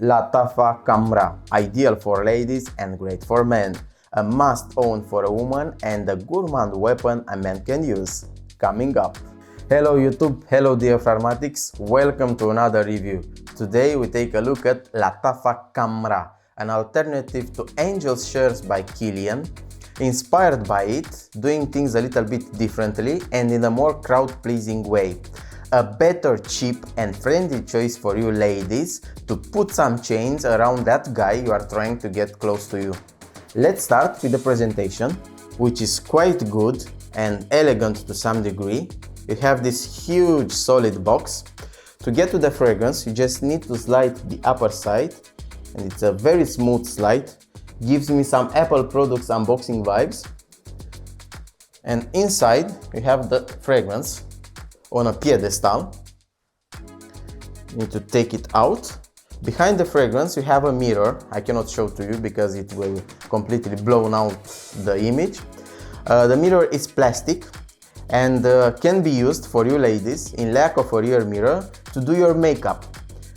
Lattafa Khamrah, ideal for ladies and great for men. A must-own for a woman and a gourmand weapon a man can use. Coming up. Hello YouTube, hello dear Fragmatics, welcome to another review. Today we take a look at Lattafa Khamrah, an alternative to Angel's Shares by Kilian. Inspired by it, doing things a little bit differently and in a more crowd-pleasing way. A better, cheap and friendly choice for you ladies to put some chains around that guy you are trying to get close to you. Let's start with the presentation, which is quite good and elegant to some degree. You have this huge solid box. To get to the fragrance, you just need to slide the upper side, and it's a very smooth slide. Gives me some Apple products unboxing vibes. And inside you have the fragrance on a pedestal. You need to take it out. Behind the fragrance you have a mirror. I cannot show to you because it will completely blow out the image. The mirror is plastic and can be used for you ladies in lack of a rear mirror to do your makeup.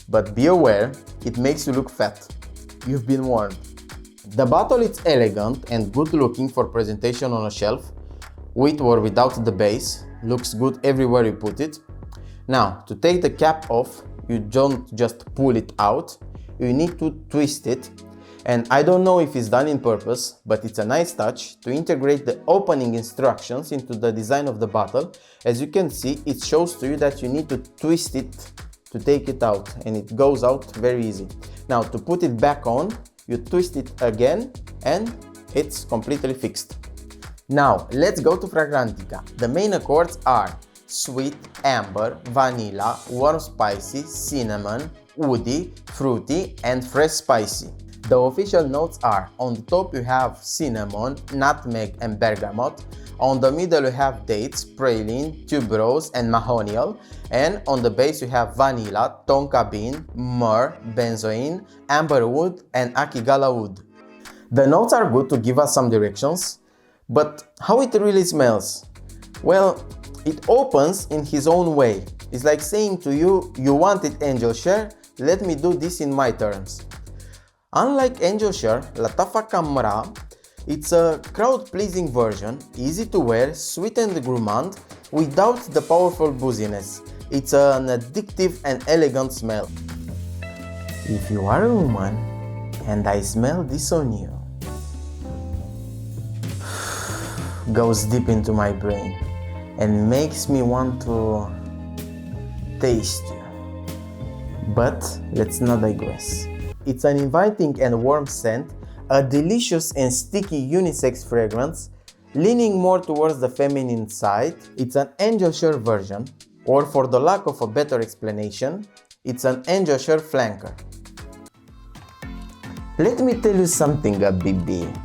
But be aware, it makes you look fat. You've been warned. The bottle is elegant and good looking for presentation on a shelf, with or without the base. Looks good everywhere you put it. Now, to take the cap off, you don't just pull it out, you need to twist it. And I don't know if it's done in purpose, but it's a nice touch to integrate the opening instructions into the design of the bottle. As you can see, it shows to you that you need to twist it to take it out, and it goes out very easy. Now, to put it back on, you twist it again and it's completely fixed. Now, let's go to Fragmaticus. The main accords are sweet, amber, vanilla, warm spicy, cinnamon, woody, fruity and fresh spicy. The official notes are: on the top you have cinnamon, nutmeg and bergamot. On the middle you have dates, praline, tuberose and mahonial. And on the base you have vanilla, tonka bean, myrrh, benzoin, amberwood and Akigalawood. The notes are good to give us some directions, but how it really smells? Well, it opens in his own way. It's like saying to you, you wanted Angel Share, let me do this in my terms. Unlike Angel Share, Lattafa Khamrah, it's a crowd-pleasing version, easy to wear, sweet and gourmand, without the powerful booziness. It's an addictive and elegant smell. If you are a woman and I smell this on you, goes deep into my brain and makes me want to taste you. But let's not digress. It's an inviting and warm scent, a delicious and sticky unisex fragrance, leaning more towards the feminine side. It's an Angel Share version, or for the lack of a better explanation, it's an Angel Share flanker. Let me tell you something, Habibi.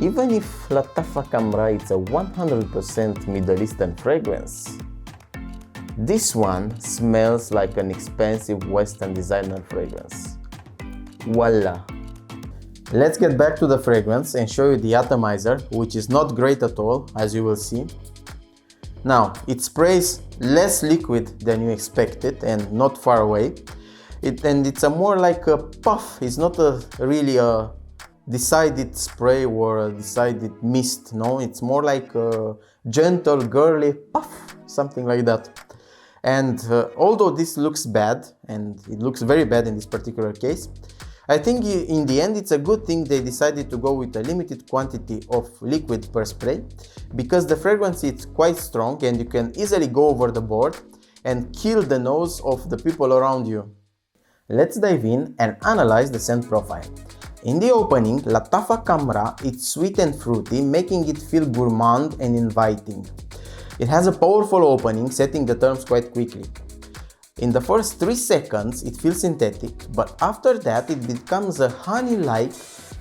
Even if Lattafa Khamrah is a 100% Middle Eastern fragrance, this one smells like an expensive Western designer fragrance. Voila! Let's get back to the fragrance and show you the atomizer, which is not great at all, as you will see. Now, it sprays less liquid than you expected and not far away. And it's a more like a puff. It's not really a decided spray or a decided mist. No, it's more like a gentle, girly puff, something like that. And although this looks bad, and it looks very bad in this particular case, I think in the end it's a good thing they decided to go with a limited quantity of liquid per spray, because the fragrance is quite strong and you can easily go over the board and kill the nose of the people around you. Let's dive in and analyze the scent profile. In the opening, Lattafa Khamrah is sweet and fruity, making it feel gourmand and inviting. It has a powerful opening, setting the terms quite quickly. In the first 3 seconds it feels synthetic, but after that it becomes a honey-like,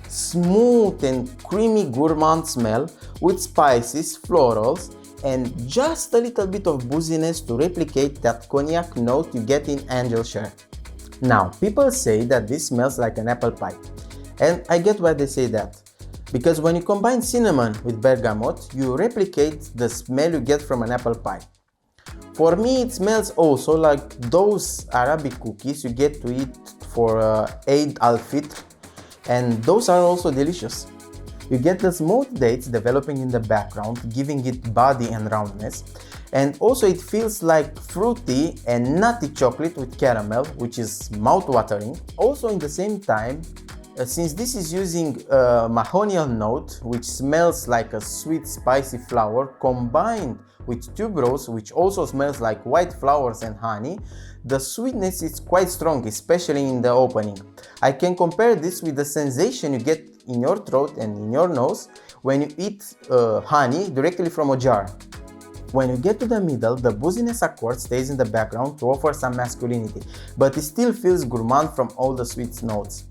smooth and creamy gourmand smell with spices, florals and just a little bit of booziness to replicate that cognac note you get in Angel Share. Now, people say that this smells like an apple pie, and I get why they say that. Because when you combine cinnamon with bergamot, you replicate the smell you get from an apple pie. For me, it smells also like those Arabic cookies you get to eat for Eid al-Fitr, and those are also delicious. You get the smooth dates developing in the background, giving it body and roundness, and also it feels like fruity and nutty chocolate with caramel, which is mouth-watering. Also in the same time, since this is using a Mahonial note, which smells like a sweet spicy flower, combined with Tuberose, which also smells like white flowers and honey, the sweetness is quite strong, especially in the opening. I can compare this with the sensation you get in your throat and in your nose when you eat honey directly from a jar. When you get to the middle, the booziness accord stays in the background to offer some masculinity, but it still feels gourmand from all the sweet notes.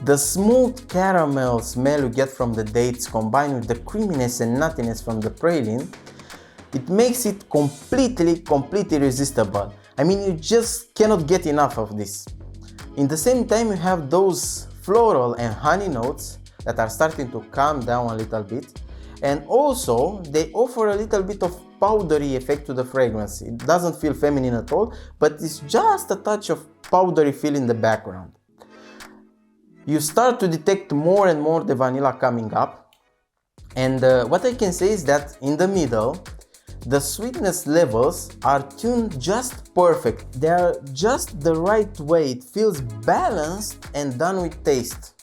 The smooth caramel smell you get from the dates combined with the creaminess and nuttiness from the praline, it makes it completely irresistible. I mean, you just cannot get enough of this. In the same time, you have those floral and honey notes that are starting to calm down a little bit, and also they offer a little bit of powdery effect to the fragrance. It doesn't feel feminine at all, but it's just a touch of powdery feel in the background. You start to detect more and more the vanilla coming up, and what I can say is that in the middle, the sweetness levels are tuned just perfect. They are just the right way. It feels balanced and done with taste.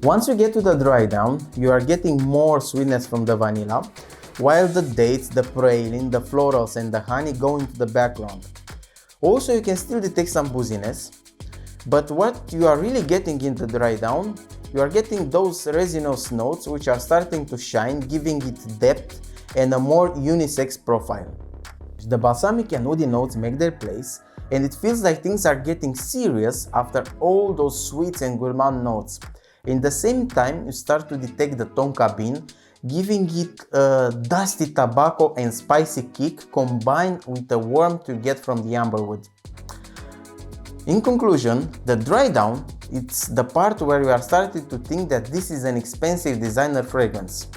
Once you get to the dry down, you are getting more sweetness from the vanilla, while the dates, the praline, the florals and the honey go into the background. Also, you can still detect some booziness, but what you are really getting in the dry down, you are getting those resinous notes which are starting to shine, giving it depth and a more unisex profile. The balsamic and woody notes make their place, and it feels like things are getting serious after all those sweets and gourmand notes. In the same time, you start to detect the tonka bean, giving it a dusty tobacco and spicy kick combined with the warmth you get from the amberwood. In conclusion, the dry down, it's the part where we are starting to think that this is an expensive designer fragrance.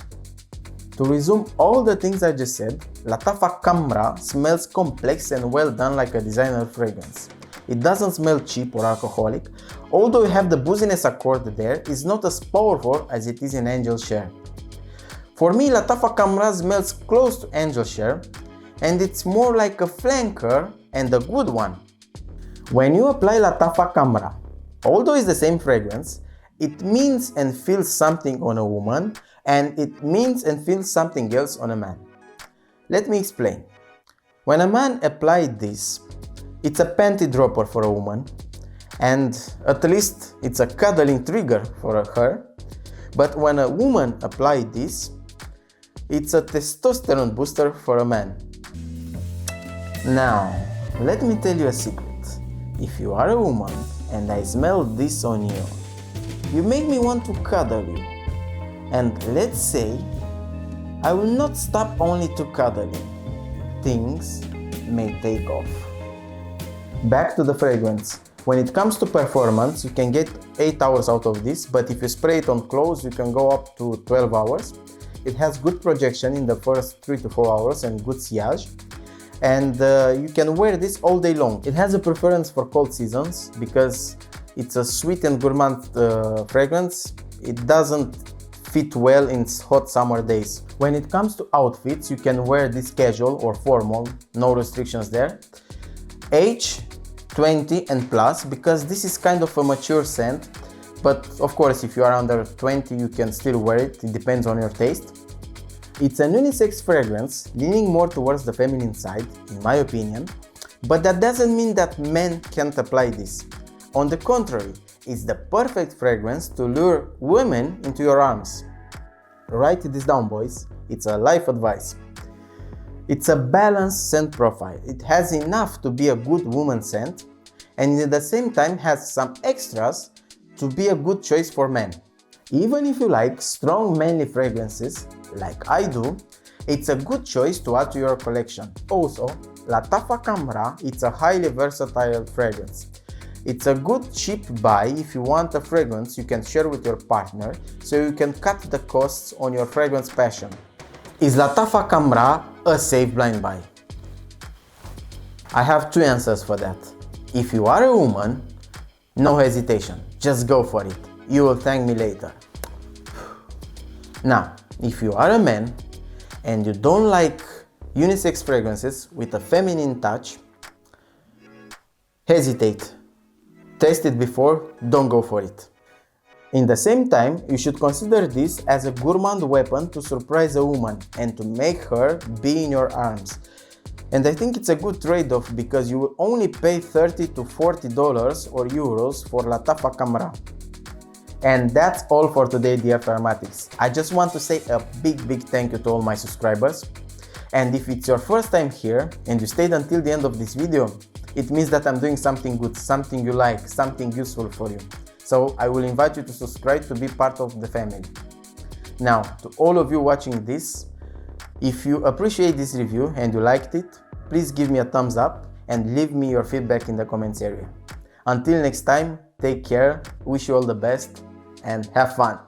To resume all the things I just said, Lattafa Khamrah smells complex and well done like a designer fragrance. It doesn't smell cheap or alcoholic, although you have the booziness accord there, it's not as powerful as it is in Angel Share. For me, Lattafa Khamrah smells close to Angel Share, and it's more like a flanker and a good one. When you apply Lattafa Khamrah, although it's the same fragrance, it means and feels something on a woman, and it means and feels something else on a man. Let me explain. When a man applied this, it's a panty dropper for a woman, and at least it's a cuddling trigger for her. But when a woman applied this, it's a testosterone booster for a man. Now, let me tell you a secret. If you are a woman and I smell this on you, you make me want to cuddle you. And let's say I will not stop only to cuddle you. Things may take off. Back to the fragrance. When it comes to performance, you can get 8 hours out of this, but if you spray it on clothes, you can go up to 12 hours. It has good projection in the first 3 to 4 hours and good sillage. And you can wear this all day long. It has a preference for cold seasons because it's a sweet and gourmand fragrance. It doesn't fit well in hot summer days. When it comes to outfits, you can wear this casual or formal, no restrictions there. Age 20 and plus, because this is kind of a mature scent, but of course if you are under 20 you can still wear it, it depends on your taste. It's an unisex fragrance, leaning more towards the feminine side, in my opinion, but that doesn't mean that men can't apply this. On the contrary, it's the perfect fragrance to lure women into your arms. Write this down, boys. It's a life advice. It's a balanced scent profile. It has enough to be a good woman scent, and at the same time has some extras to be a good choice for men. Even if you like strong manly fragrances, like I do, it's a good choice to add to your collection. Also, Lattafa Khamrah, it's a highly versatile fragrance. It's a good cheap buy if you want a fragrance you can share with your partner, so you can cut the costs on your fragrance passion. Is Lattafa Khamrah a safe blind buy? I have two answers for that. If you are a woman, No hesitation, just go for it. You will thank me later. Now, if you are a man and you don't like unisex fragrances with a feminine touch, hesitate. Test it before, don't go for it. In the same time, you should consider this as a gourmand weapon to surprise a woman and to make her be in your arms. And I think it's a good trade-off because you will only pay $30 to $40 or euros for Lattafa Khamrah. And that's all for today, dear Fragmatics. I just want to say a big thank you to all my subscribers. And if it's your first time here and you stayed until the end of this video, it means that I'm doing something good, something you like, something useful for you. So I will invite you to subscribe to be part of the family. Now, to all of you watching this, if you appreciate this review and you liked it, please give me a thumbs up and leave me your feedback in the comments area. Until next time, take care, wish you all the best and have fun.